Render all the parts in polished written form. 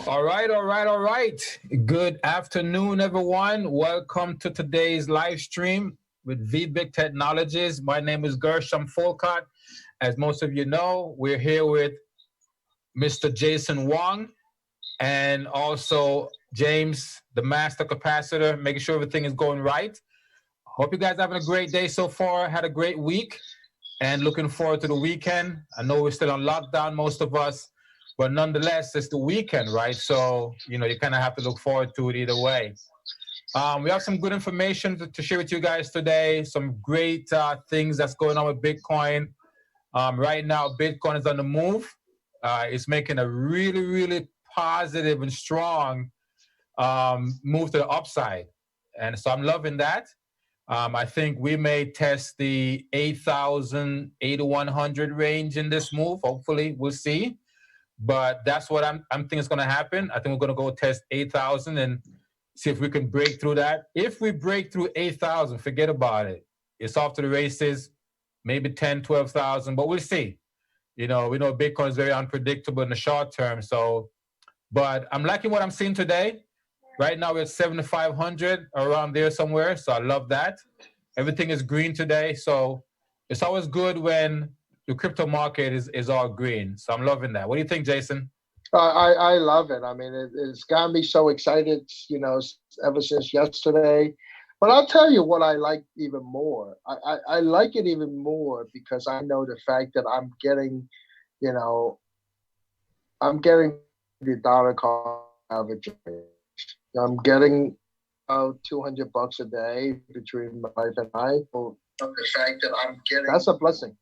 All right, all right, all right. Good afternoon, everyone. Welcome to today's live stream with VBig Technologies. My name is Gershom Folcott. As most of you know, we're here with Mr. Jason Wong and also James, the master capacitor, making sure everything is going right. Hope you guys having a great day so far. Had a great week and looking forward to the weekend. I know we're still on lockdown, most of us, but nonetheless, it's the weekend, right? So, you kind of have to look forward to it either way. We have some good information to share with you guys today. Some great things that's going on with Bitcoin. Right now, Bitcoin is on the move. It's making a really, really positive and strong move to the upside. And so I'm loving that. I think we may test the 8,000, 8,100 range in this move. Hopefully, we'll see. But that's what I'm thinking is going to happen. I think we're going to go test 8,000 and see if we can break through that. If we break through 8,000, forget about it. It's off to the races, maybe 10, 12,000, but we'll see. We know Bitcoin is very unpredictable in the short term. But I'm liking what I'm seeing today. Right now we're at 7,500, around there somewhere. So I love that. Everything is green today. So it's always good when the crypto market is all green. So I'm loving that. What do you think, Jason? I love it. I mean, it's got me so excited, ever since yesterday. But I'll tell you what I like even more. I like it even more because I know the fact that I'm getting the dollar cost average. I'm getting about $200 a day between my wife and I. So the fact that I'm getting, that's a blessing.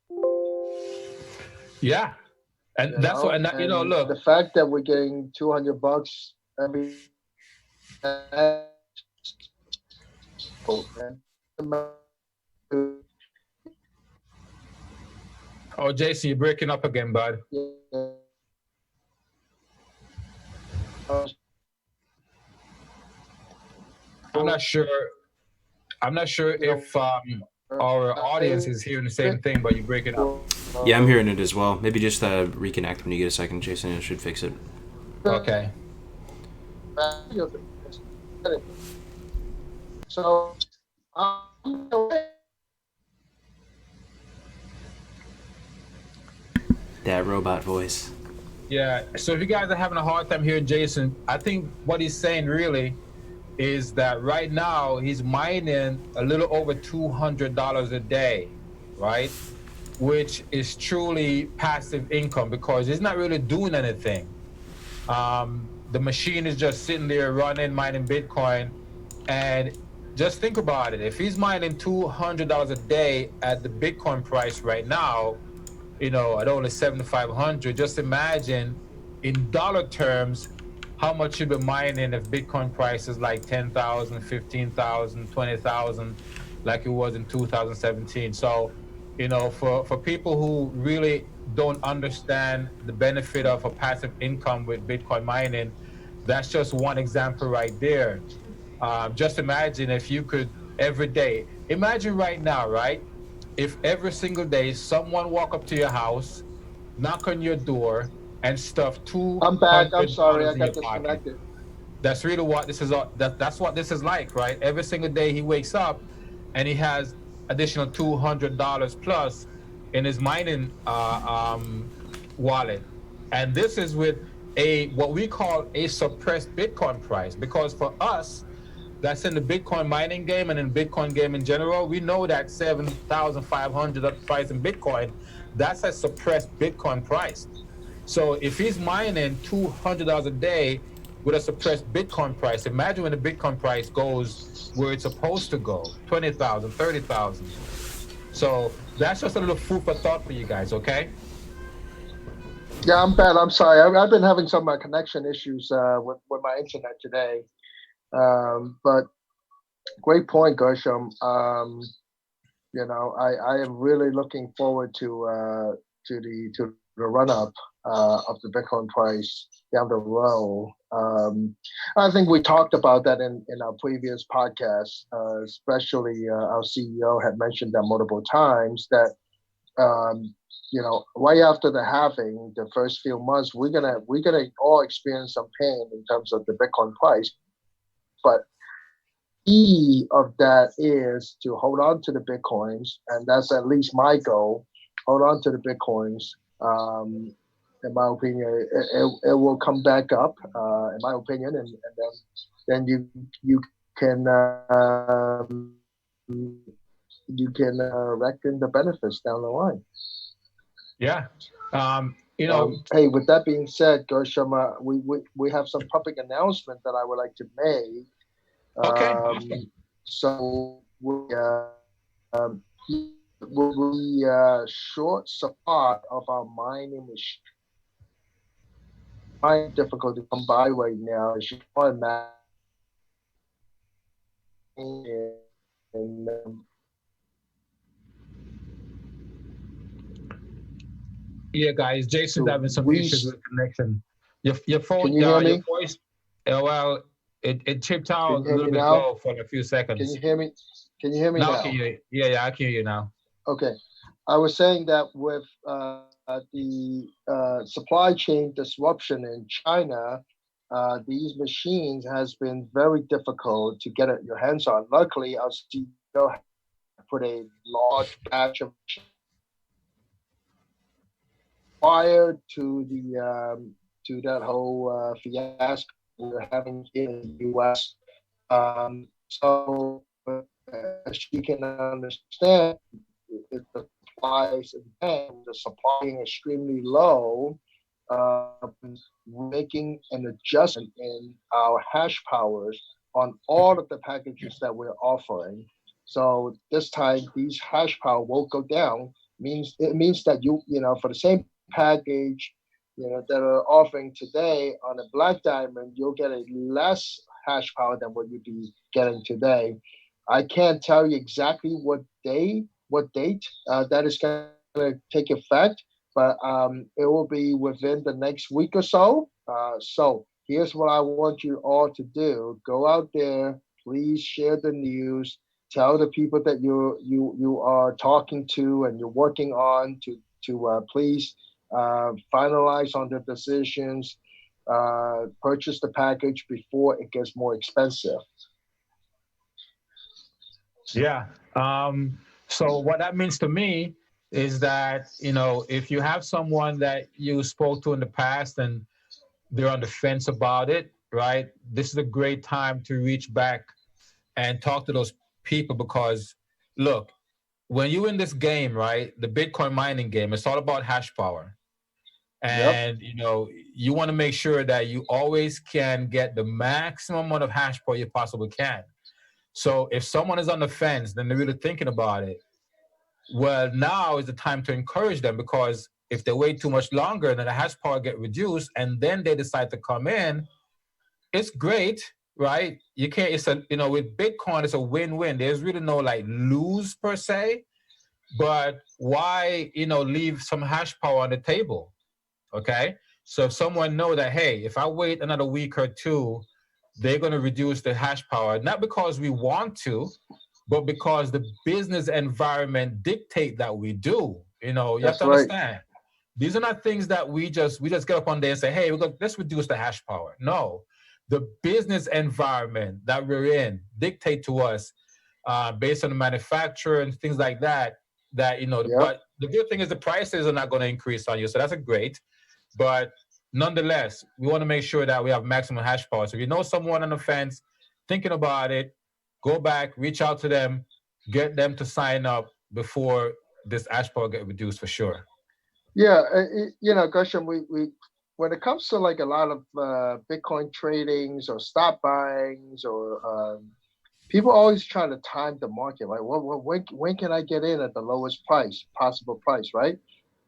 Yeah. And that's what, look. The fact that we're getting $200 every day. Oh, Jason, you're breaking up again, bud. Yeah. I'm not sure if our audience is hearing the same thing, but you're breaking up. Yeah, I'm hearing it as well. Maybe just reconnect when you get a second, Jason. It should fix it. Okay. So, that robot voice. Yeah. So if you guys are having a hard time hearing Jason, I think what he's saying really is that right now he's mining a little over $200 a day, right? Which is truly passive income because he's not really doing anything. The machine is just sitting there running, mining Bitcoin. And just think about it. If he's mining $200 a day at the Bitcoin price right now, at only 7,500, just imagine in dollar terms how much you'd be mining if Bitcoin price is like 10,000, 15,000, 20,000, like it was in 2017. So, for people who really don't understand the benefit of a passive income with Bitcoin mining, that's just one example right there. Just imagine if you could every day, imagine right now, right? If every single day someone walk up to your house, knock on your door, and stuff $200 I'm back. I'm sorry, I in your got disconnected. pocket. That's really what this is. That's what this is like, right? Every single day he wakes up, and he has additional $200 plus in his mining wallet, and this is with what we call a suppressed Bitcoin price. Because for us, that's in the Bitcoin mining game and in Bitcoin game in general, we know that 7,500 price in Bitcoin, that's a suppressed Bitcoin price. So if he's mining $200 a day with a suppressed Bitcoin price, imagine when the Bitcoin price goes where it's supposed to go, 20,000, 30,000. So that's just a little food for thought for you guys, okay? Yeah, I'm bad. I'm sorry. I've been having some connection issues with my internet today. But great point, Gershom. I am really looking forward to the run up of the Bitcoin price down the road. I think we talked about that in our previous podcast. Especially our CEO had mentioned that multiple times that right after the halving, the first few months, we're gonna all experience some pain in terms of the Bitcoin price. But key of that is to hold on to the Bitcoins, and that's at least my goal. Hold on to the Bitcoins. In my opinion, it will come back up. In my opinion, and then you can reckon the benefits down the line. Yeah. Hey, with that being said, Gershom, we have some public announcement that I would like to make. Okay. Awesome. So we short supply of our mining machine. Quite difficult to come by right now. As you can imagine, and Yeah, guys, Jason's so having some we issues with connection. Your phone, can you hear your me? voice, well, it chipped Can out you a hear little me bit now? low for a few Can you seconds. hear me? Can you hear me Now I can now? hear you. Yeah, I can hear you now. Okay. I was saying that with the supply chain disruption in China, these machines has been very difficult to get your hands on. Luckily, our CEO put a large batch of prior to that whole fiasco we're having here in the U.S. So as you can understand, the supplies and the supply being extremely low, making an adjustment in our hash powers on all of the packages that we're offering. So this time, these hash power will go down. Means that for the same package, that are offering today on a black diamond, you'll get a less hash power than what you'd be getting today. I can't tell you exactly what date that is going to take effect, but it will be within the next week or so. So here's what I want you all to do: go out there, please share the news, tell the people that you are talking to and you're working on to please finalize on the decisions. Purchase the package before it gets more expensive. Yeah. So what that means to me is that, if you have someone that you spoke to in the past and they're on the fence about it, right? This is a great time to reach back and talk to those people because, look, when you're in this game, right, the Bitcoin mining game, it's all about hash power. Yep, And, you want to make sure that you always can get the maximum amount of hash power you possibly can. So if someone is on the fence, then they're really thinking about it. Well, now is the time to encourage them because if they wait too much longer, then the hash power get reduced, and then they decide to come in. It's great, right? You can't. It's with Bitcoin, it's a win-win. There's really no like lose per se, but why leave some hash power on the table? Okay, so if someone know that, hey, if I wait another week or two, they're going to reduce the hash power, not because we want to, but because the business environment dictate that we do. You have that's to right. understand. These are not things that we just get up one day and say, hey, let's reduce the hash power. No, the business environment that we're in dictate to us based on the manufacturer and things like that. Yep. But the good thing is the prices are not going to increase on you, so that's a great. But nonetheless, we want to make sure that we have maximum hash power. So if you know someone on the fence thinking about it, go back, reach out to them, get them to sign up before this hash power get reduced for sure. Yeah, Gershom, we when it comes to like a lot of Bitcoin tradings or stock buyings or people always try to time the market, right? When can I get in at the lowest possible price, right?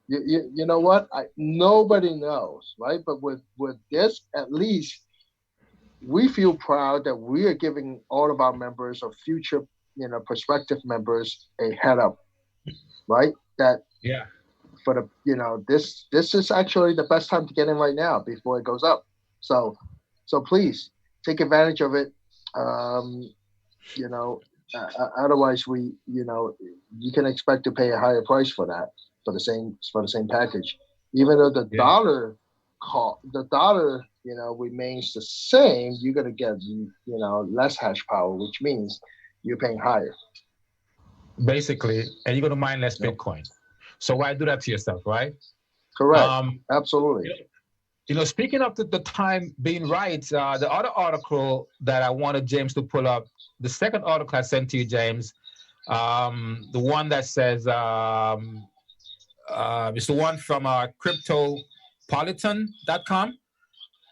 You know what? Nobody knows, right? But with this, at least we feel proud that we are giving all of our members or future, prospective members a head up, right? That Yeah. for the this is actually the best time to get in right now before it goes up. So please take advantage of it. Um, otherwise you can expect to pay a higher price for that. for the same package. Even though Yeah. the dollar remains the same, you're gonna get less hash power, which means you're paying higher. Basically, and you're going to mine less Yep. Bitcoin. So why do that to yourself, right? Correct. Um, Absolutely. Speaking of the time being right, the other article that I wanted James to pull up, the second article I sent to you, James, the one that says, it's the one from cryptopolitan.com.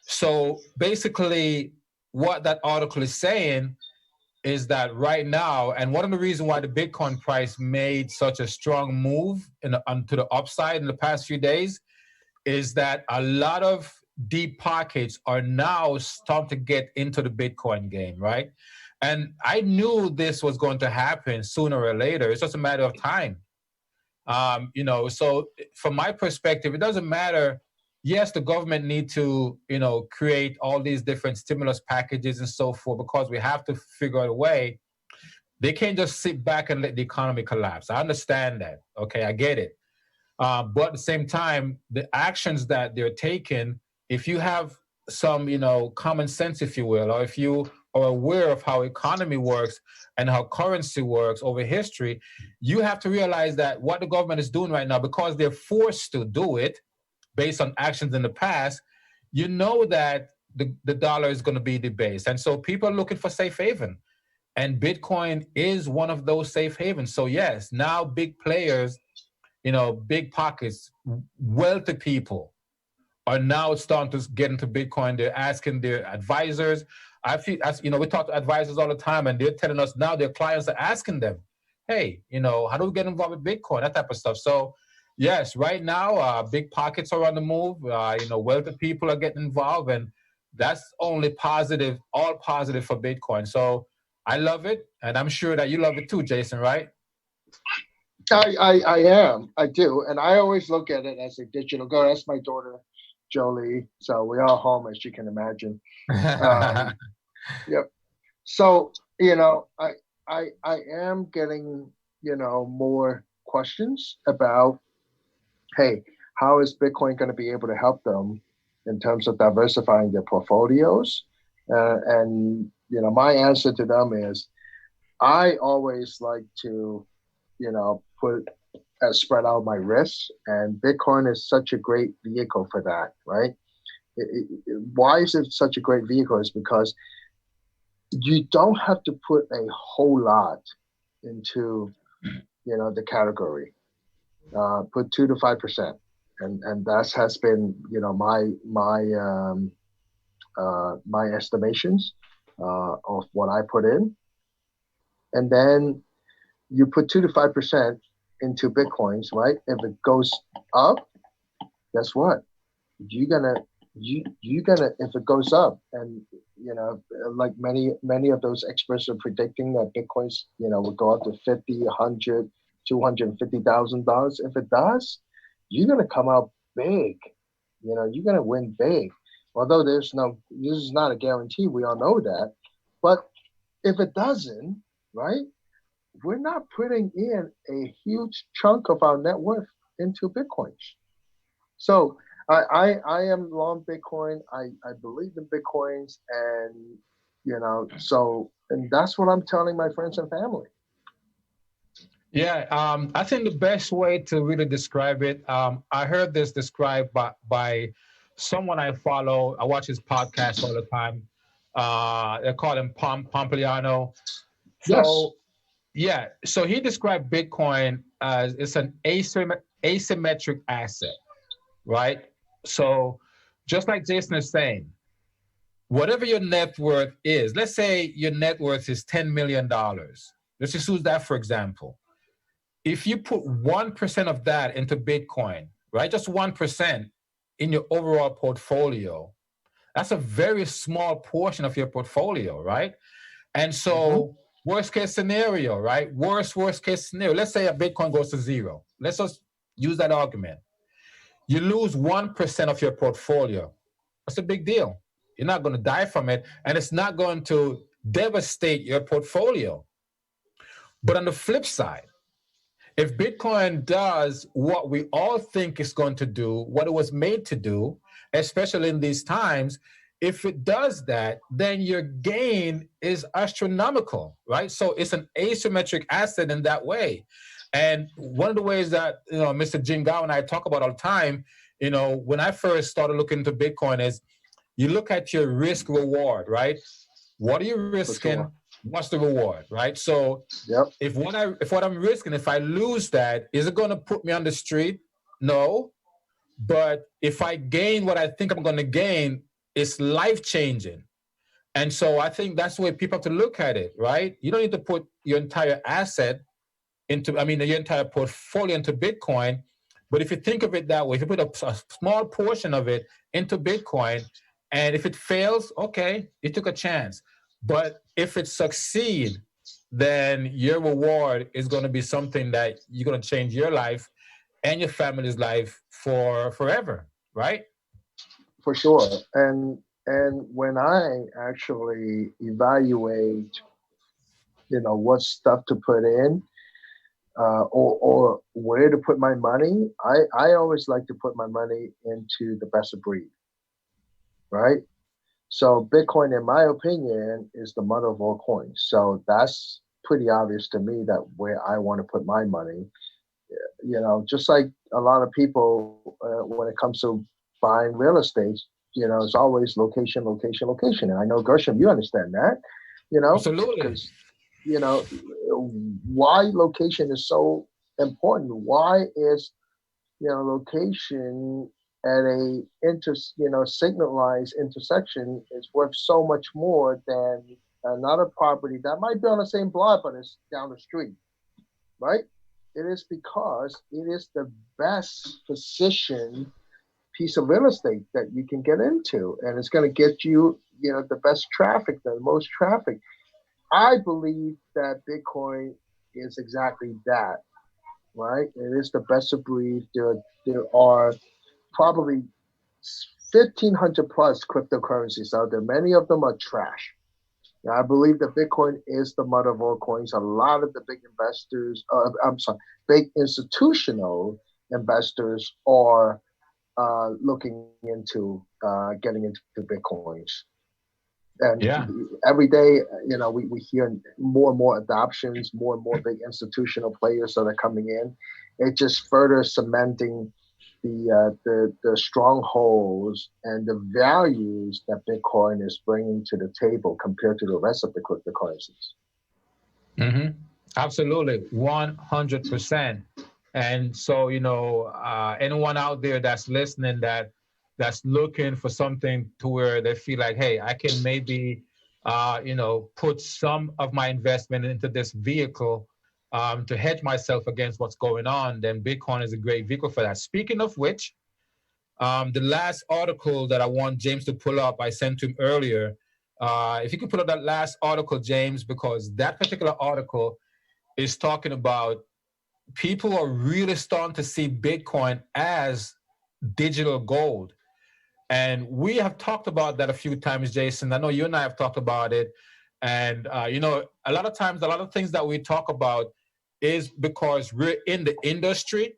So basically, what that article is saying is that right now, and one of the reasons why the Bitcoin price made such a strong move to the upside in the past few days is that a lot of deep pockets are now starting to get into the Bitcoin game, right? And I knew this was going to happen sooner or later. It's just a matter of time. So from my perspective, it doesn't matter. Yes, the government need to, create all these different stimulus packages and so forth because we have to figure out a way. They can't just sit back and let the economy collapse. I understand that. Okay, I get it. But at the same time, the actions that they're taking, if you have some, common sense, if you will, or if you are aware of how economy works and how currency works over history, you have to realize that what the government is doing right now, because they're forced to do it based on actions in the past, you know that the dollar is going to be debased. And so people are looking for safe haven. And Bitcoin is one of those safe havens. So yes, now big players, big pockets, wealthy people are now starting to get into Bitcoin. They're asking their advisors. I feel, as we talk to advisors all the time, and they're telling us now their clients are asking them, "Hey, how do we get involved with Bitcoin?" That type of stuff. So, yes, right now, big pockets are on the move. Wealthy people are getting involved, and that's only positive, all positive for Bitcoin. So, I love it, and I'm sure that you love it too, Jason. Right? I am. I do. And I always look at it as a digital go. That's my daughter, Jolie. So we're all home, as you can imagine. Um, yep. So, I am getting, more questions about, hey, how is Bitcoin going to be able to help them in terms of diversifying their portfolios? And, my answer to them is I always like to, put spread out my risks, and Bitcoin is such a great vehicle for that, right? Why is it such a great vehicle? Is because you don't have to put a whole lot into, the category. Put 2 to 5%, and that has been, my estimations of what I put in, and then you put 2 to 5% into bitcoins, right? If it goes up, guess what? You're gonna you gonna if it goes up, and like many of those experts are predicting that bitcoins will go up to 50, 100, $250,000. If it does, you're gonna come out big. You're gonna win big. Although this is not a guarantee. We all know that, but if it doesn't, right? We're not putting in a huge chunk of our net worth into bitcoins. So I am long Bitcoin. I believe in Bitcoins, and and that's what I'm telling my friends and family. Yeah, I think the best way to really describe it, I heard this described by someone I follow. I watch his podcast all the time. They call him Pompliano. Yes. So, yeah, so he described Bitcoin as it's an asymmetric asset, right? So, just like Jason is saying, whatever your net worth is, let's say your net worth is $10 million. Let's just use that for example. If you put 1% of that into Bitcoin, right, just 1% in your overall portfolio, that's a very small portion of your portfolio, right? And Mm-hmm. so, worst case scenario, right? Worst case scenario. Let's say a Bitcoin goes to zero. Let's just use that argument. You lose 1% of your portfolio. That's a big deal. You're not going to die from it, and it's not going to devastate your portfolio. But on the flip side, if Bitcoin does what we all think it's going to do, what it was made to do, especially in these times, if it does that, then your gain is astronomical, right? So it's an asymmetric asset in that way. And one of the ways that Mr. Jim Gao and I talk about all the time, when I first started looking into Bitcoin, is you look at your risk reward, right? What are you risking? Sure. What's the reward, right? So Yep. if what I'm risking, if I lose that, is it going to put me on the street? No. But if I gain what I think I'm going to gain, it's life changing. And so I think that's the way people have to look at it, right? You don't need to put your entire asset your entire portfolio into Bitcoin. But if you think of it that way, if you put a small portion of it into Bitcoin, and if it fails, okay, you took a chance. But if it succeeds, then your reward is going to be something that you're going to change your life and your family's life for forever, right? For sure. And when I actually evaluate, what stuff to put in, or where to put my money, I always like to put my money into the best of breed, right? So Bitcoin, in my opinion, is the mother of all coins. So that's pretty obvious to me that where I want to put my money. Just like a lot of people, when it comes to buying real estate, it's always location, location, location. And I know, Gershom, you understand that, Absolutely. because, why location is so important. Why is, location at a signalized intersection is worth so much more than another property that might be on the same block, but it's down the street, right? It is because it is the best position piece of real estate that you can get into, and it's going to get you, the best traffic, the most traffic. I believe that Bitcoin is exactly that, right? It is the best of breed. There are probably 1,500 plus cryptocurrencies out there. Many of them are trash. Now, I believe that Bitcoin is the mother of all coins. A lot of the big investors, big institutional investors are looking into getting into Bitcoins. And Yeah. every day, we hear more and more adoptions, more and more big institutional players that are coming in. It just further cementing the strongholds and the values that Bitcoin is bringing to the table compared to the rest of the cryptocurrencies. Mm-hmm. Absolutely, 100%. And so, anyone out there that's listening that's looking for something to where they feel like, hey, I can maybe, put some of my investment into this vehicle to hedge myself against what's going on, then Bitcoin is a great vehicle for that. Speaking of which, the last article that I want James to pull up, I sent to him earlier. If you could pull up that last article, James, because that particular article is talking about people are really starting to see Bitcoin as digital gold. And we have talked about that a few times, Jason. I know you and I have talked about it. And, a lot of times, a lot of things that we talk about is because we're in the industry.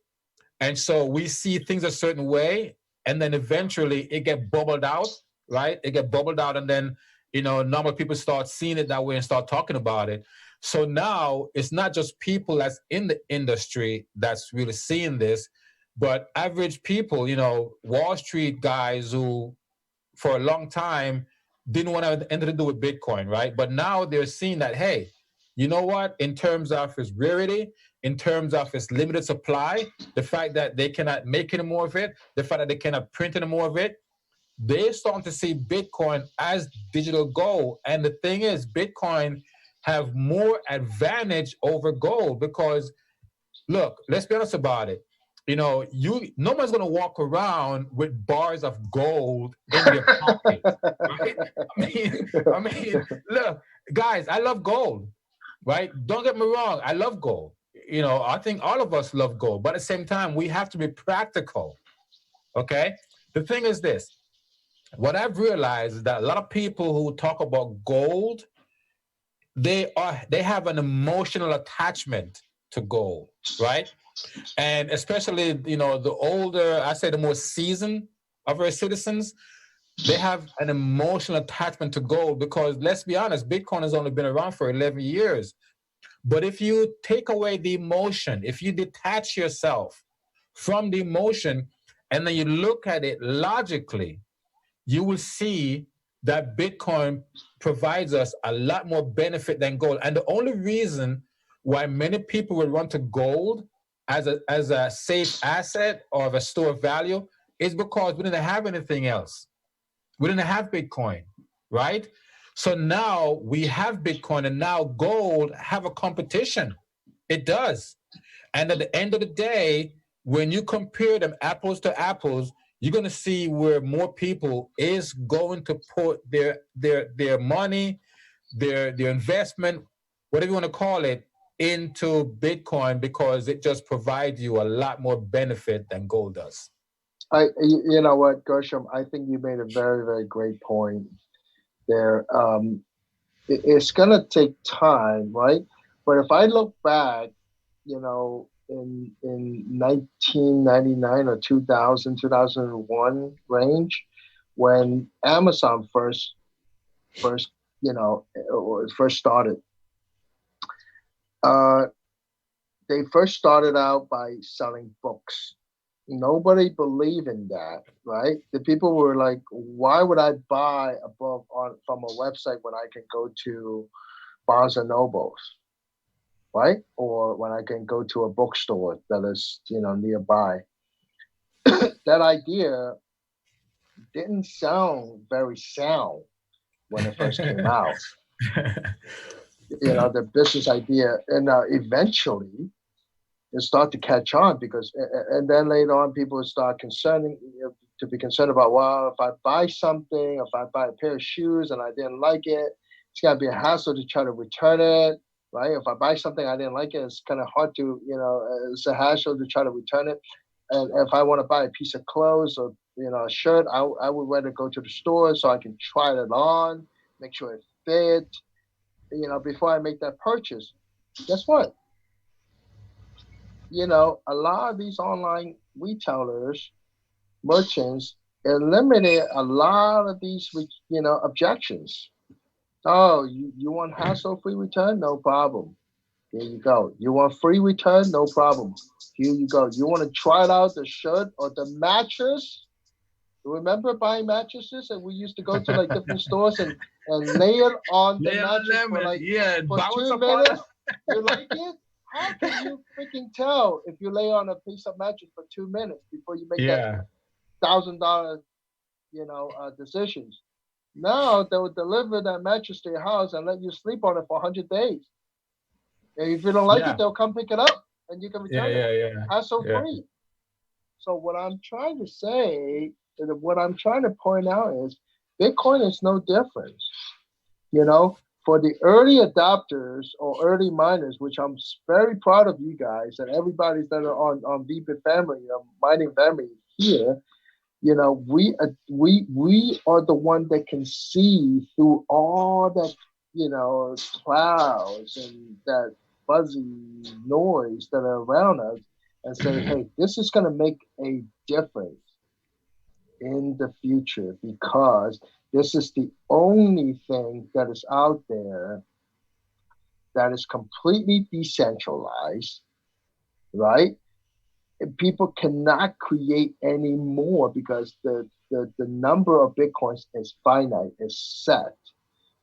And so we see things a certain way. And then eventually it get bubbled out, right? It get bubbled out. And then, normal people start seeing it that way and start talking about it. So now it's not just people that's in the industry that's really seeing this, but average people, Wall Street guys who for a long time didn't want to have anything to do with Bitcoin, right? But now they're seeing that, hey, you know what? In terms of its rarity, in terms of its limited supply, the fact that they cannot make any more of it, the fact that they cannot print any more of it, they're starting to see Bitcoin as digital gold. And the thing is, Bitcoin have more advantage over gold because, look, let's be honest about it. No one's gonna walk around with bars of gold in their pocket, right? Look, guys, I love gold, right? Don't get me wrong, I love gold. I think all of us love gold, but at the same time, we have to be practical. Okay. The thing is this: what I've realized is that a lot of people who talk about gold, they have an emotional attachment to gold, right? And especially, the older, I say the more seasoned of our citizens, they have an emotional attachment to gold because, let's be honest, Bitcoin has only been around for 11 years. But if you take away the emotion, if you detach yourself from the emotion and then you look at it logically, you will see that Bitcoin provides us a lot more benefit than gold. And the only reason why many people would run to gold as a safe asset or of a store of value is because we didn't have anything else. We didn't have Bitcoin, right? So now we have Bitcoin, and now gold have a competition. It does. And at the end of the day, when you compare them apples to apples, you're going to see where more people is going to put their money, their investment, whatever you want to call it, into Bitcoin because it just provides you a lot more benefit than gold does. You know what, Gershom? I think you made a very, very great point there. It's gonna take time, right? But if I look back, in 1999 or 2000, 2001 range, when Amazon first first started, uh, they first started out by selling books. Nobody believed in that, right? The people were like, "Why would I buy a book from a website when I can go to Barnes and Nobles, right? Or when I can go to a bookstore that is, nearby?" That idea didn't sound very sound when it first came out. The business idea, and eventually it start to catch on because, and then later on, people start to be concerned about, well, if I buy something, if I buy a pair of shoes and I didn't like it, it's gonna be a hassle to try to return it, right? If I buy something I didn't like it, it's kind of hard to, it's a hassle to try to return it. And if I want to buy a piece of clothes or a shirt, I would rather go to the store so I can try it on, make sure it fit, before I make that purchase. Guess what? A lot of these online retailers, merchants, eliminate a lot of these, objections. Oh, you want hassle-free return? No problem. Here you go. You want free return? No problem. Here you go. You want to try it out, the shirt or the mattress? Remember buying mattresses, and we used to go to like different stores and lay it on the mattress for 2 minutes. You like it? How can you freaking tell if you lay on a piece of mattress for 2 minutes before you make that $1,000, decisions? Now they will deliver that mattress to your house and let you sleep on it for 100 days. And if you don't like it, they'll come pick it up and you can return it. Hassle free. So what I'm trying to say, what I'm trying to point out is Bitcoin is no different. For the early adopters or early miners, which I'm very proud of you guys and everybody that are on VBit family, mining family here, we are the one that can see through all that, clouds and that fuzzy noise that are around us and say, hey, this is going to make a difference in the future because this is the only thing that is out there that is completely decentralized, right? And people cannot create any more because the number of Bitcoins is finite, is set,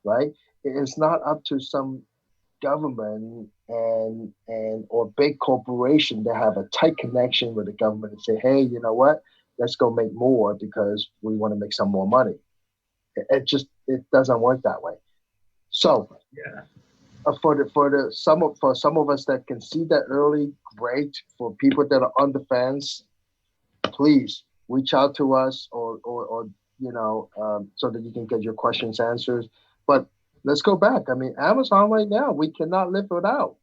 right? It is not up to some government and or big corporation that have a tight connection with the government and say, hey, you know what? Let's go make more because we want to make some more money. It doesn't work that way. So for some of us that can see that early, great. For people that are on the fence, please reach out to us or so that you can get your questions answered. But let's go back. I mean, Amazon right now, we cannot live without.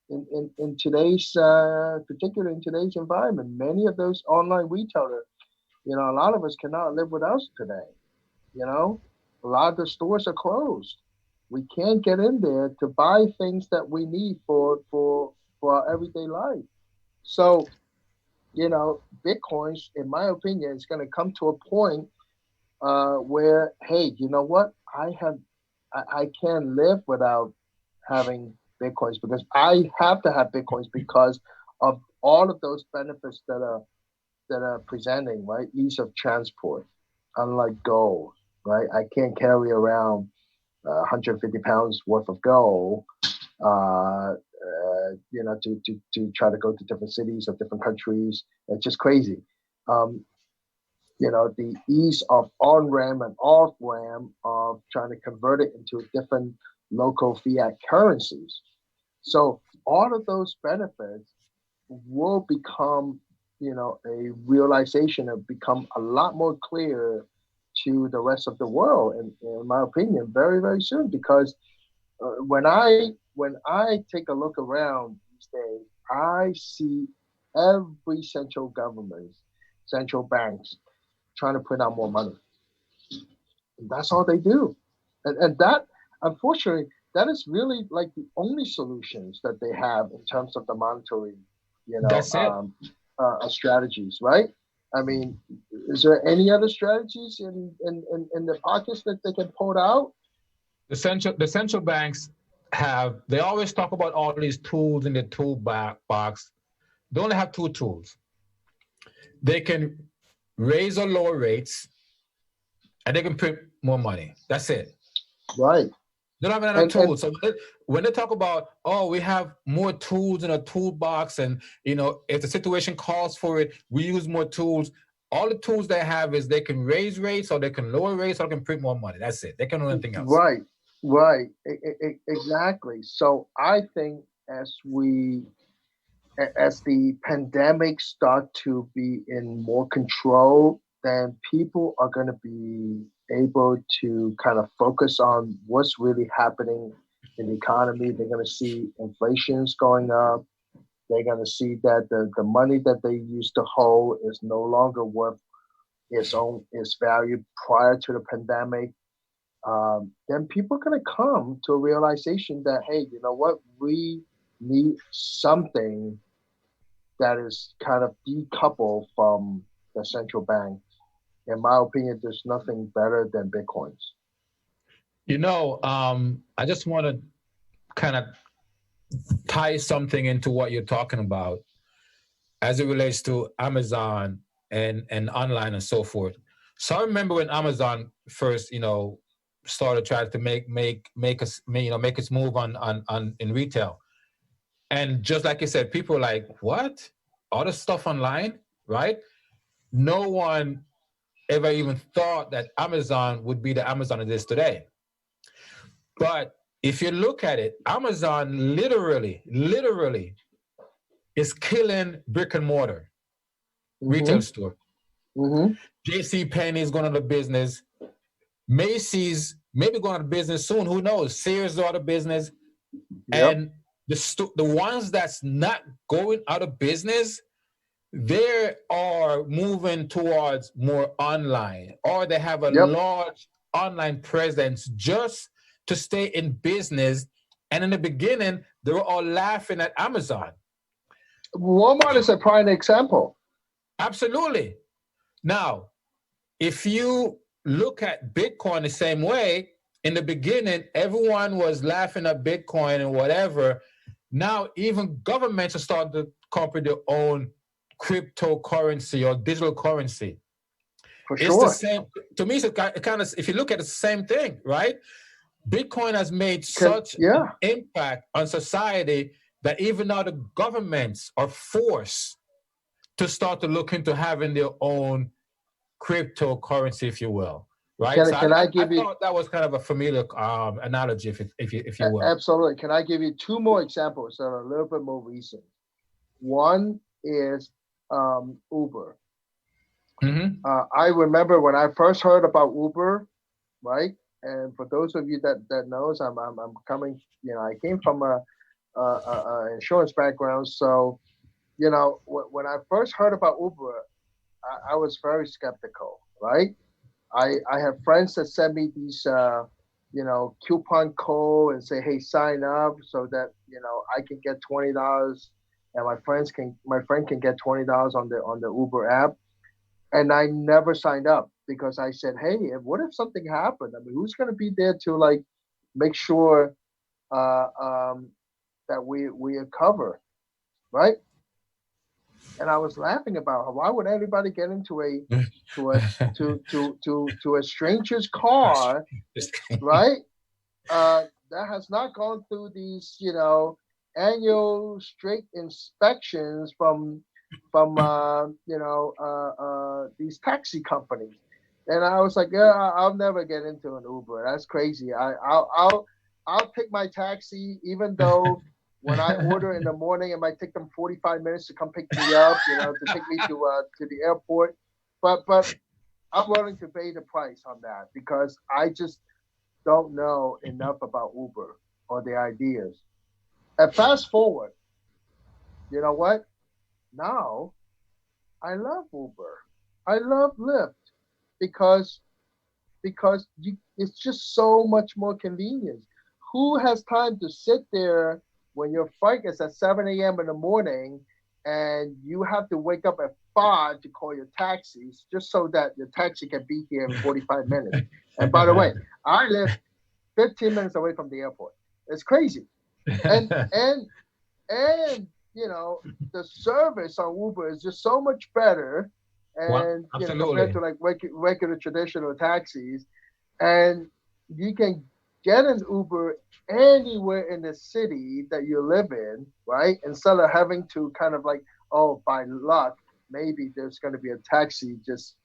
In today's, particularly in today's environment, many of those online retailers, a lot of us cannot live without today. A lot of the stores are closed. We can't get in there to buy things that we need for our everyday life. So, Bitcoins, in my opinion, is going to come to a point where, hey, you know what? I can't live without having Bitcoins because I have to have Bitcoins because of all of those benefits that are presenting, right? Ease of transport, unlike gold, right? I can't carry around 150 pounds worth of gold, to try to go to different cities or different countries. It's just crazy. Um, the ease of on ramp and off ramp of trying to convert it into different local fiat currencies. So all of those benefits will become, a realization of become a lot more clear to the rest of the world, in my opinion, very, very soon. Because when I take a look around these days, I see every central government, central banks trying to print out more money. And that's all they do. And that, unfortunately, that is really like the only solutions that they have in terms of the monetary, you know, That's it. um, strategies, right? I mean, is there any other strategies in the pockets that they can pull out? The central banks they always talk about all these tools in the toolbox. They only have two tools. They can raise or lower rates, and they can print more money. That's it. Right. They don't have another And tool. So when they talk about, oh, we have more tools in a toolbox, and if the situation calls for it, we use more tools. All the tools they have is they can raise rates, or they can lower rates, or they can print more money. That's it. They can do anything else. right, right, exactly. So I think as the pandemic start to be in more control, then people are going to be able to kind of focus on what's really happening in the economy. They're going to see inflation's going up. They're going to see that the money that they used to hold is no longer worth its value prior to the pandemic. Then people are going to come to a realization that, hey, you know what, we need something that is kind of decoupled from the central bank. In my opinion, there's nothing better than Bitcoins. I just want to kind of tie something into what you're talking about as it relates to Amazon and online and so forth. So I remember when Amazon first, started trying to make its move on in retail. And just like you said, people were like, what? All this stuff online, right? No one ever even thought that Amazon would be the Amazon it is today. But if you look at it, Amazon literally is killing brick and mortar retail Mm-hmm. store. Mm-hmm. JC Penney is going out of business. Macy's maybe going out of business soon. Who knows? Sears is out of business. Yep. And the ones that's not going out of business, they are moving towards more online, or they have a Yep. large online presence just to stay in business. And in the beginning, they were all laughing at Amazon. Walmart is a prime example. Absolutely. Now, if you look at Bitcoin the same way, in the beginning, everyone was laughing at Bitcoin and whatever. Now, even governments are starting to copy their own cryptocurrency or digital currency. For It's the sure. same. To me, it's kind of, if you look at it, it's the same thing, right? Bitcoin has made such an Yeah. impact on society that even now the governments are forced to start to look into having their own cryptocurrency, if you will, right? So Can I I give you thought that was kind of a familiar analogy, if you will. absolutely? Can I give you two more examples that are a little bit more recent? One is Uber. Mm-hmm. I remember when I first heard about Uber, right? And for those of you that knows, I'm coming. I came from a insurance background, so when I first heard about Uber, I was very skeptical, right? I have friends that sent me these coupon code and say, hey, sign up so that I can get $20, and my friend can get $20 on the Uber app. And I never signed up because I said, hey, what if something happened? I mean, who's going to be there to like make sure uh, um, that we cover, right? And I was laughing about why would everybody get into a stranger's car, right? That has not gone through these, annual straight inspections from these taxi companies. And I was like, yeah, I'll never get into an Uber. That's crazy. I'll take my taxi, even though when I order in the morning, it might take them 45 minutes to come pick me up, to take me to the airport. But I'm willing to pay the price on that because I just don't know enough about Uber or the ideas. And fast forward, you know what? Now I love Uber. I love Lyft because it's just so much more convenience. Who has time to sit there when your flight is at 7 a.m. in the morning and you have to wake up at 5 to call your taxis just so that your taxi can be here in 45 minutes? And by the way, I live 15 minutes away from the airport. It's crazy. And the service on Uber is just so much better, and compared to like regular traditional taxis. And you can get an Uber anywhere in the city that you live in, right? Instead of having to kind of like, oh, by luck, maybe there's going to be a taxi just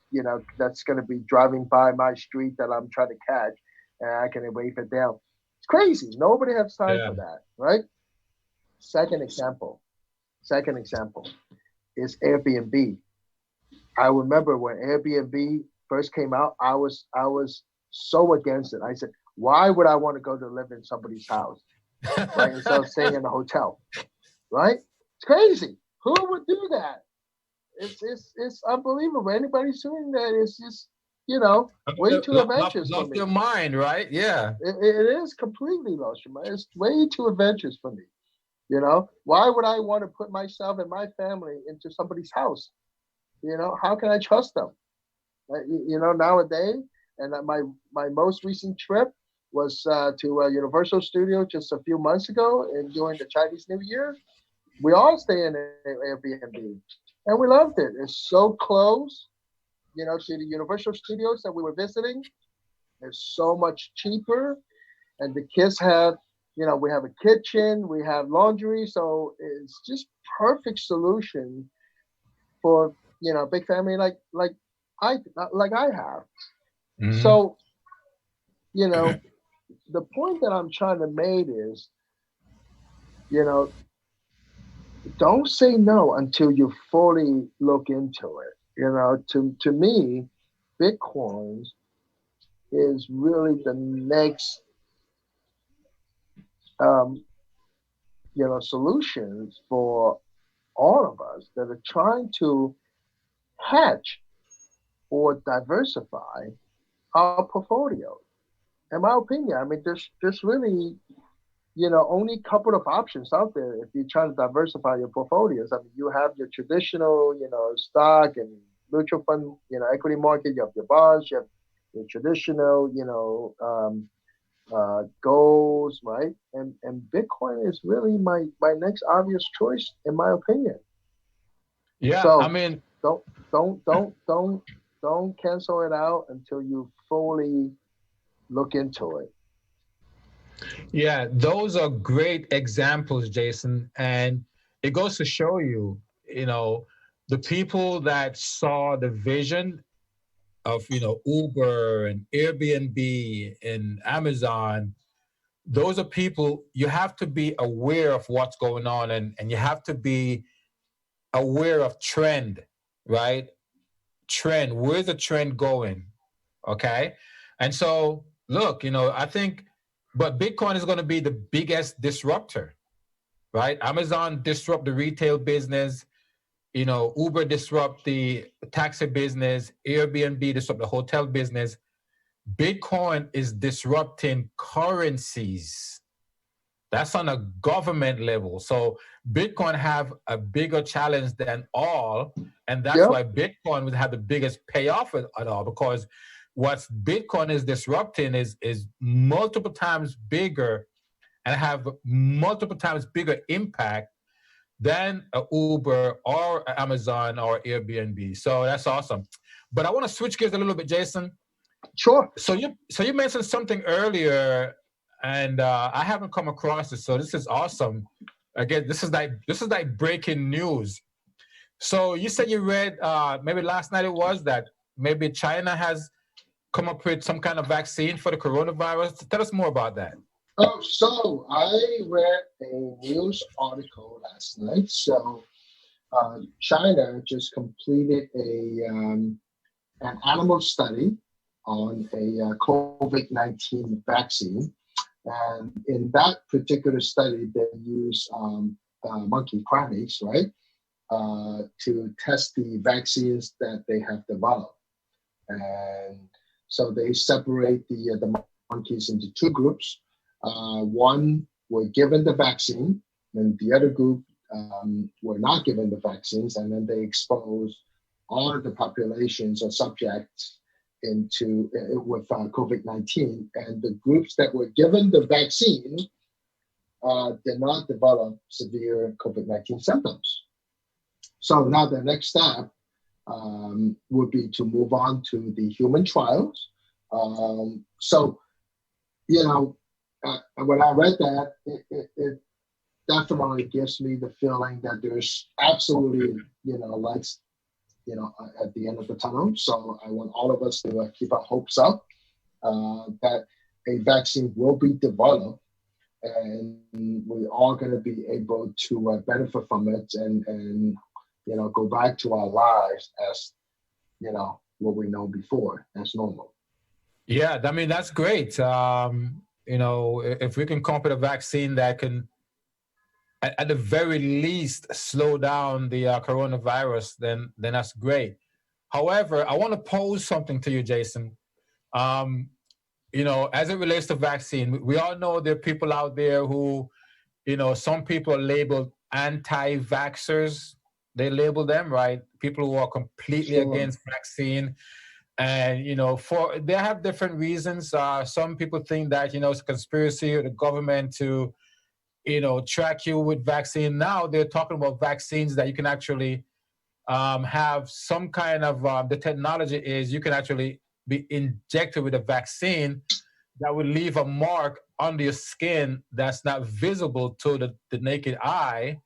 that's going to be driving by my street that I'm trying to catch, and I can wave it down. It's crazy. Nobody has time for that, right? Second example. Second example is Airbnb. I remember when Airbnb first came out, I was so against it. I said, why would I want to go to live in somebody's house, right? Instead of staying in a hotel, right? It's crazy. Who would do that? It's unbelievable. Anybody's doing that is just way too adventurous for me. Lost your mind, right? Yeah. It is completely lost your mind. It's way too adventurous for me. Why would I want to put myself and my family into somebody's house? How can I trust them? Nowadays, and my most recent trip was to Universal Studio just a few months ago, and during the Chinese New Year, we all stay in an Airbnb, and we loved it. It's so close, to the Universal Studios that we were visiting. It's so much cheaper, and the kids have, we have a kitchen, we have laundry, so it's just perfect solution for a big family like I have. Mm-hmm. So, the point that I'm trying to make is, don't say no until you fully look into it. To me, Bitcoins is really the next um, solutions for all of us that are trying to hedge or diversify our portfolio. In my opinion, I mean, there's really, only a couple of options out there if you're trying to diversify your portfolios. I mean, you have your traditional, stock and mutual fund, equity market. You have your bonds. You have your traditional, goals, right? And Bitcoin is really my next obvious choice, in my opinion. Yeah, So I mean, don't cancel it out until you fully look into it. yeah, those are great examples, Jason. And it goes to show you, the people that saw the vision of, Uber and Airbnb and Amazon, those are people you have to be aware of what's going on, and you have to be aware of trend, right? Trend. Where's the trend going? Okay. And so, look, I think, but Bitcoin is going to be the biggest disruptor, right? Amazon disrupt the retail business, Uber disrupt the taxi business, Airbnb disrupt the hotel business. Bitcoin is disrupting currencies. That's on a government level. So Bitcoin have a bigger challenge than all, and that's Yep. why Bitcoin would have the biggest payoff at all. Because what Bitcoin is disrupting is multiple times bigger and have multiple times bigger impact than a Uber or a Amazon or Airbnb. So that's awesome. But I want to switch gears a little bit, Jason. Sure. So you mentioned something earlier, and I haven't come across it. So this is awesome. Again, this is like breaking news. So you said you read maybe last night it was that maybe China has come up with some kind of vaccine for the coronavirus. Tell us more about that. Oh, so I read a news article last night. So China just completed an animal study on a COVID-19 vaccine. And in that particular study, they use monkey primates, right, to test the vaccines that they have developed. And so they separate the monkeys into two groups. One were given the vaccine, and the other group were not given the vaccines, and then they expose all of the populations or subjects into with COVID-19. And the groups that were given the vaccine did not develop severe COVID-19 symptoms. So now the next step would be to move on to the human trials. So, when I read that, it definitely gives me the feeling that there's absolutely, lights, at the end of the tunnel. So I want all of us to keep our hopes up that a vaccine will be developed and we are going to be able to benefit from it and go back to our lives as, what we know before as normal. Yeah, I mean that's great. If we can come up with a vaccine that can, at the very least, slow down the coronavirus, then that's great. However, I want to pose something to you, Jason. Um, as it relates to vaccine, we all know there are people out there who, some people are labeled anti-vaxxers. They label them, right? People who are completely Sure. against vaccine. And, for they have different reasons. Some people think that, it's a conspiracy of the government to, track you with vaccine. Now they're talking about vaccines that you can actually have some kind of, the technology is you can actually be injected with a vaccine that will leave a mark under your skin that's not visible to the naked eye,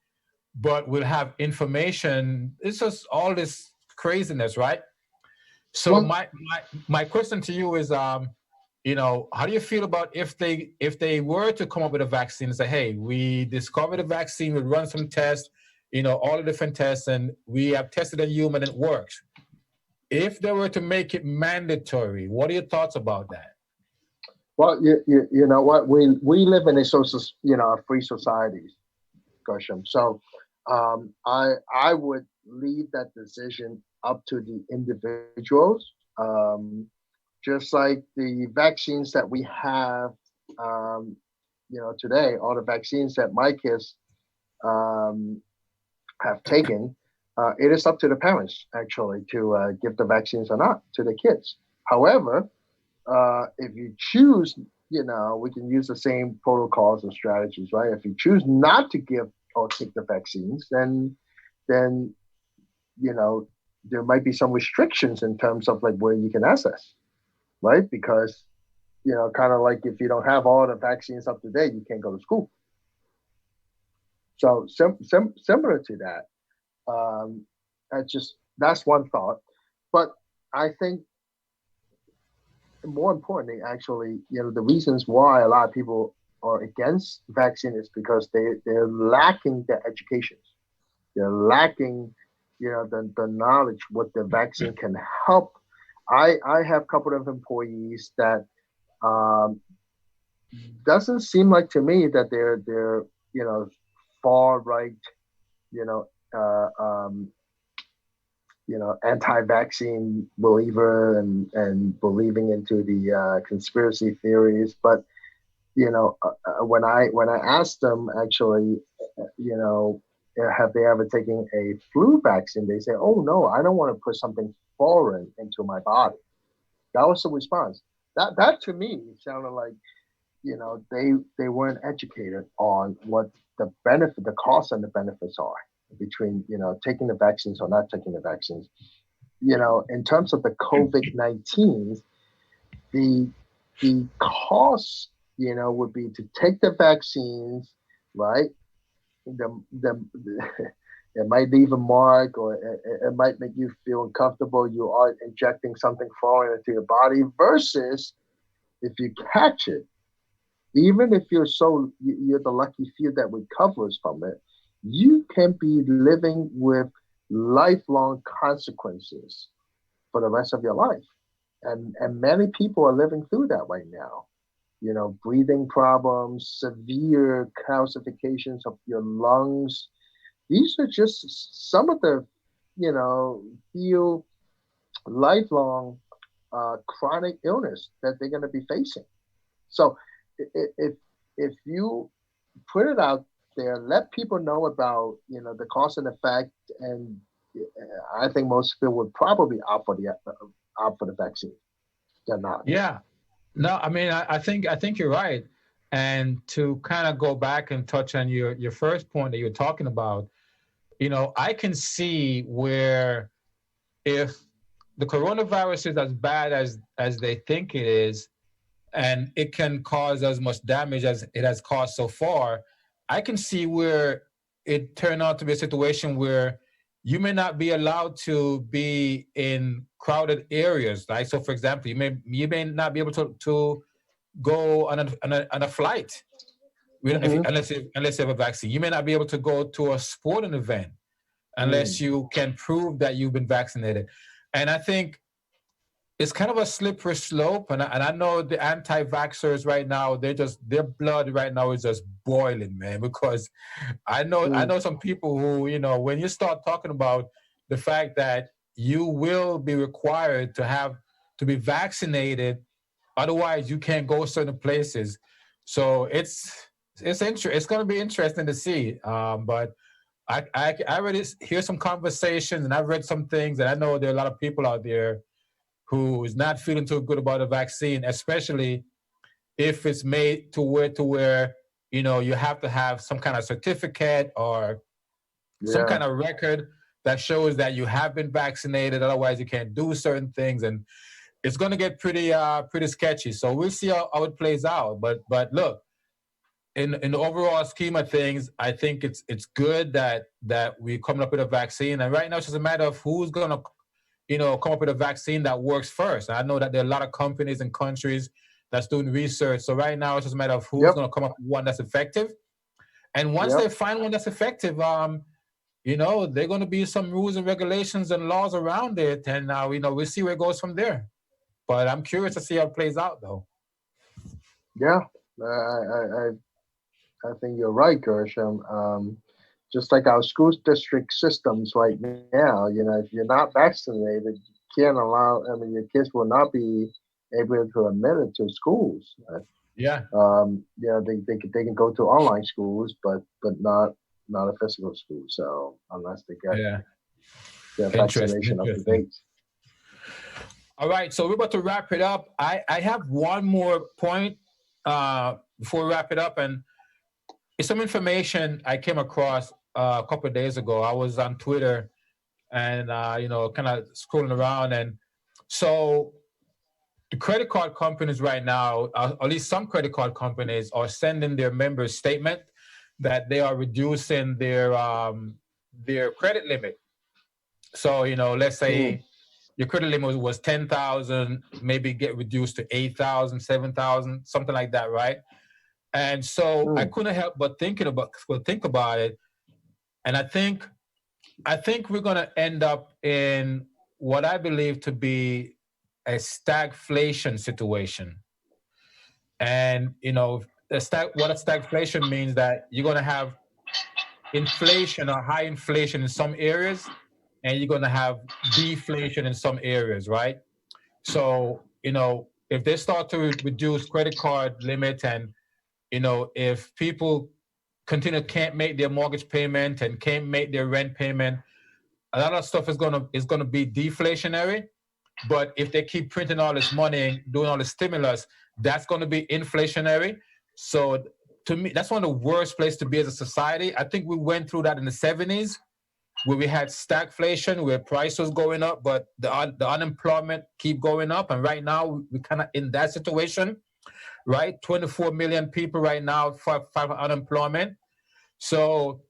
but will have information. It's just all this craziness, right? So Well, my question to you is, how do you feel about if they were to come up with a vaccine and say, hey, we discovered a vaccine, we run some tests, all the different tests, and we have tested a human and it works. If they were to make it mandatory, what are your thoughts about that? well, you know what? We live in a social, a free society, Gershom. So I would leave that decision up to the individuals. Just like the vaccines that we have, today, all the vaccines that my kids um, have taken, it is up to the parents actually to give the vaccines or not to the kids. However, if you choose, we can use the same protocols and strategies, right? If you choose not to give or take the vaccines, then there might be some restrictions in terms of like where you can access, right? Because kind of like if you don't have all the vaccines up to date, you can't go to school. So similar to that, um, that's one thought. But I think more importantly, actually, the reasons why a lot of people are against vaccine is because they're lacking the education. They're lacking, the knowledge what the vaccine can help. I have a couple of employees that um, doesn't seem like to me that they're far right, you know, uh, um, anti-vaccine believer and believing into the conspiracy theories. But when I asked them actually, have they ever taken a flu vaccine? They say, "Oh no, I don't want to put something foreign into my body." That was the response. That to me sounded like they weren't educated on what the costs and the benefits are between taking the vaccines or not taking the vaccines. In terms of the COVID-19, the the cost would be to take the vaccines, right? The it might leave a mark, or it might make you feel uncomfortable. You are injecting something foreign into your body versus if you catch it, even if you're the lucky few that recovers from it, you can be living with lifelong consequences for the rest of your life. And many people are living through that right now. Breathing problems, severe calcifications of your lungs. These are just some of the, few lifelong chronic illness that they're going to be facing. So if you put it out there, let people know about the cause and effect, and I think most people would probably opt for the vaccine. They're not. Yeah. No, I mean, I think you're right. And to kind of go back and touch on your first point that you're talking about, I can see where if the coronavirus is as bad as they think it is, and it can cause as much damage as it has caused so far, I can see where it turned out to be a situation where you may not be allowed to be in crowded areas. Right. So, for example, you may not be able to go on a flight Mm-hmm. unless you have a vaccine. You may not be able to go to a sporting event unless Mm. you can prove that you've been vaccinated. And I think it's kind of a slippery slope. And I know the anti-vaxxers right now, their blood right now is just boiling, man, because I know Mm. some people who, when you start talking about the fact that you will be required to be vaccinated, otherwise you can't go certain places. So it's going to be interesting to see. But I already hear some conversations, and I've read some things, and I know there are a lot of people out there who is not feeling too good about a vaccine, especially if it's made to where you have to have some kind of certificate or some Yeah. kind of record that shows that you have been vaccinated. Otherwise, you can't do certain things, and it's going to get pretty sketchy. So we'll see how it plays out. But look, in the overall scheme of things, I think it's good that we're coming up with a vaccine. And right now, it's just a matter of who's going to come up with a vaccine that works first. And I know that there are a lot of companies and countries that's doing research. So right now, it's just a matter of who's Yep. going to come up with one that's effective. And once they Yep. find one that's effective, there are going to be some rules and regulations and laws around it, and we'll see where it goes from there. But I'm curious to see how it plays out, though. Yeah. I think you're right, Gershom. Just like our school district systems right now, if you're not vaccinated, you can't allow. I mean, your kids will not be able to admit it to schools. Yeah, They can go to online schools, but not a physical school. So unless they get yeah. their Interesting, vaccination up to interesting. date. All right, so we're about to wrap it up. I have one more point before we wrap it up, and it's some information I came across a couple of days ago. I was on Twitter and kind of scrolling around, and so the credit card companies right now, at least some credit card companies, are sending their members statement that they are reducing their credit limit. So let's Mm, say your credit limit was 10,000, maybe get reduced to 8,000, 7,000, something like that, right? And so I mm, couldn't help but think about it, and I think we're gonna end up in what I believe to be a stagflation situation. And what a stagflation means, that you're gonna have inflation or high inflation in some areas, and you're going to have deflation in some areas, right? So, if they start to reduce credit card limit, and, if people can't make their mortgage payment and can't make their rent payment, a lot of stuff is gonna be deflationary. But if they keep printing all this money and doing all this stimulus, that's going to be inflationary. So to me, that's one of the worst places to be as a society. I think we went through that in the 70s, where we had stagflation, where price was going up, but the unemployment keep going up. And right now, we're kind of in that situation, right? 24 million people right now for unemployment. So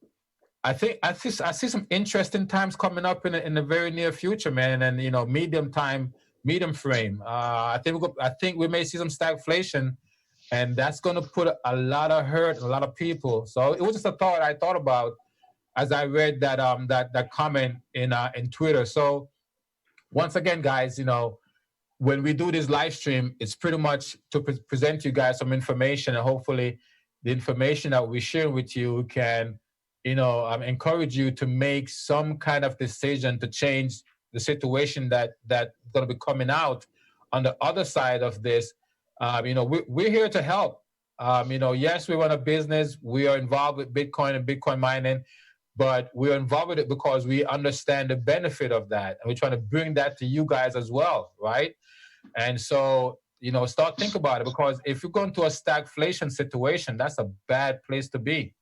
I see some interesting times coming up in the very near future, man, and medium frame. I think we may see some stagflation, and that's going to put a lot of hurt on a lot of people. So it was just a thought I thought about as I read that comment in Twitter. So once again, guys, when we do this live stream, it's pretty much to present you guys some information, and hopefully the information that we share with you can, encourage you to make some kind of decision to change the situation that's going to be coming out on the other side of this. We're here to help. Yes, we run a business. We are involved with Bitcoin and Bitcoin mining, but we're involved with it because we understand the benefit of that, and we're trying to bring that to you guys as well, right? And so, start think about it, because if you're going to a stagflation situation, that's a bad place to be,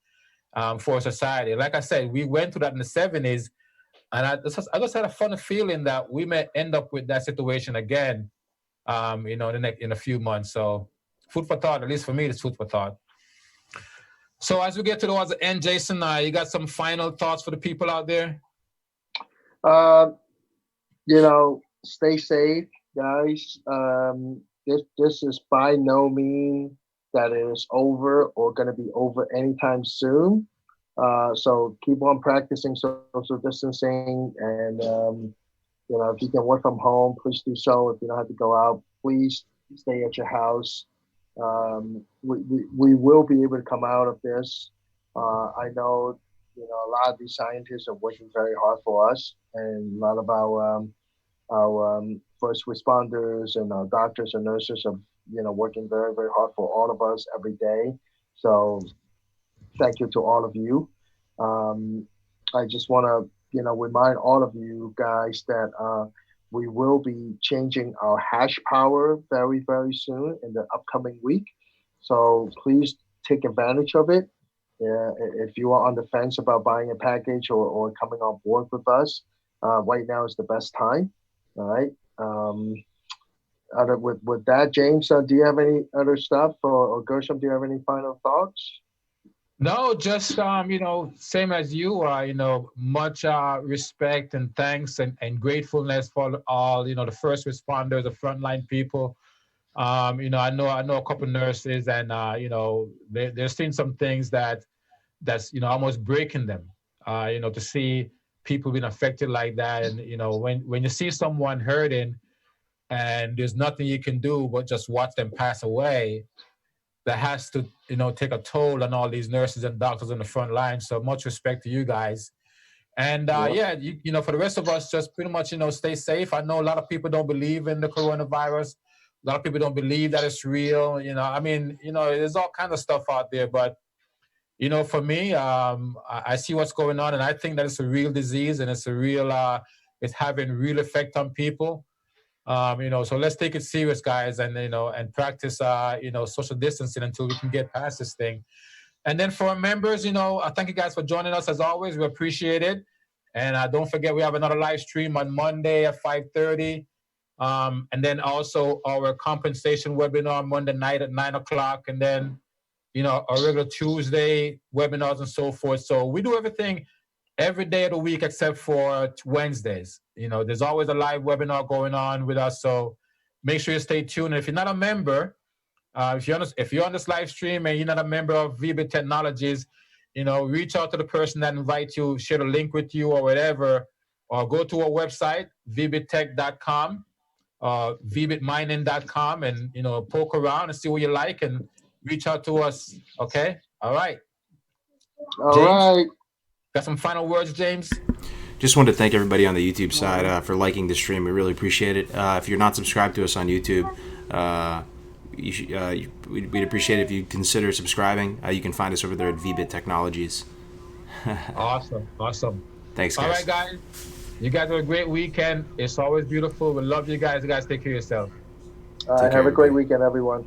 for society. Like I said, we went through that in the 70s, and I just had a funny feeling that we may end up with that situation again, in a few months. So, food for thought. At least for me, it's food for thought. So, as we get towards the end, Jason, you got some final thoughts for the people out there? Uh, Stay safe, guys. This is by no means that it is over or going to be over anytime soon. So keep on practicing social distancing, and if you can work from home, please do so. If you don't have to go out, please stay at your house. We will be able to come out of this. I know, a lot of these scientists are working very hard for us, and a lot of our first responders and our doctors and nurses are, working very, very hard for all of us every day. So thank you to all of you. I just want to, remind all of you guys that we will be changing our hash power very, very soon in the upcoming week. So please take advantage of it. If you are on the fence about buying a package or coming on board with us, right now is the best time. All right. With that, James, do you have any other stuff, or Gershom, do you have any final thoughts? No, just same as you. Much respect and thanks and gratefulness for all the first responders, the frontline people. I know a couple nurses, and they're seeing some things that's almost breaking them. To see people being affected like that, and when you see someone hurting, and there's nothing you can do but just watch them pass away, that has to take a toll on all these nurses and doctors on the front line. So much respect to you guys. And Yeah. yeah, for the rest of us, just pretty much stay safe. I know a lot of people don't believe in the coronavirus. A lot of people don't believe that it's real. There's all kinds of stuff out there. But for me, I see what's going on, and I think that it's a real disease, and it's having real effect on people. So let's take it serious, guys, and practice, social distancing until we can get past this thing. And then for our members, I thank you guys for joining us as always. We appreciate it. And don't forget, we have another live stream on Monday at 5:30. And then also our compensation webinar Monday night at 9 o'clock. And then, our regular Tuesday webinars and so forth. So we do everything every day of the week except for Wednesdays. There's always a live webinar going on with us. So make sure you stay tuned. And if you're not a member, if you're on this live stream and you're not a member of VBIT Technologies, reach out to the person that invites you, share the link with you or whatever, or go to our website, vbittech.com, vbitmining.com, and, poke around and see what you like and reach out to us. Okay? All right. All James? right. Got some final words, James? just wanted to thank everybody on the YouTube side for liking the stream. We really appreciate it. If you're not subscribed to us on YouTube, we'd appreciate it if you consider subscribing. You can find us over there at VBit Technologies. Awesome. Thanks, guys. All right, guys. You guys have a great weekend. It's always beautiful. We love you guys. You guys take care of yourself. Have a great weekend, everyone.